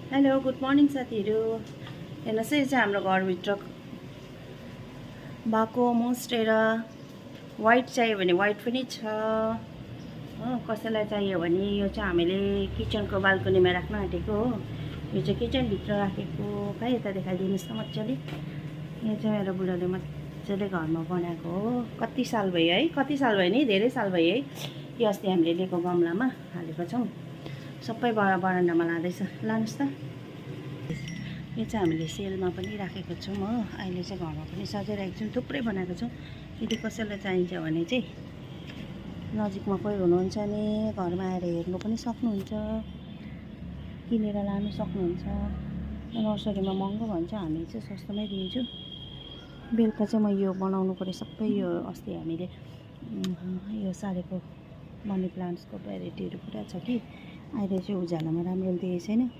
Hello good morning साथीहरू। हेर्नुहोस् है, चाहिँ हाम्रो घरभित्र भएको मोन्स्टेरा वाइट चाहियो भने वाइट पनि छ हो। कसैलाई चाहियो भने यो चाहिँ हामीले किचनको बाल्कनीमा राख्न आँटेको हो। यो चाहिँ किचनभित्र राखेको। खै यता देखाइदिनुहोस् न मजाले। यो चाहिँ मेरो बुढाले मजाले घरमा बनाएको हो। कति साल भयो है, कति साल भयो नि, धेरै साल भयो है। यो अस्ति हामीले लिएको गमलामा हालेको छौँ। सबै बरान्डामा लाँदैछ, लानुहोस् त। यो चाहिँ हामीले सेलमा पनि राखेको छौँ हो। अहिले चाहिँ घरमा पनि सजाइरहेको छौँ, थुप्रै बनाएको छौँ। यदि कसैलाई चाहिन्छ भने चाहिँ नजिकमा कोही हुनुहुन्छ भने घरमा आएर हेर्नु पनि सक्नुहुन्छ, किनेर लानु सक्नुहुन्छ। नर्सरीमा महँगो भन्छ, हामी चाहिँ सस्तोमै दिन्छु। बेलुका चाहिँ म यो बनाउनु पऱ्यो सबै। यो अस्ति हामीले यो सारेको मनी प्लान्ट्सको भेराइटीहरू पुरा छ कि अहिले चाहिँ उज्यालोमा राम्रो देखेको छैन।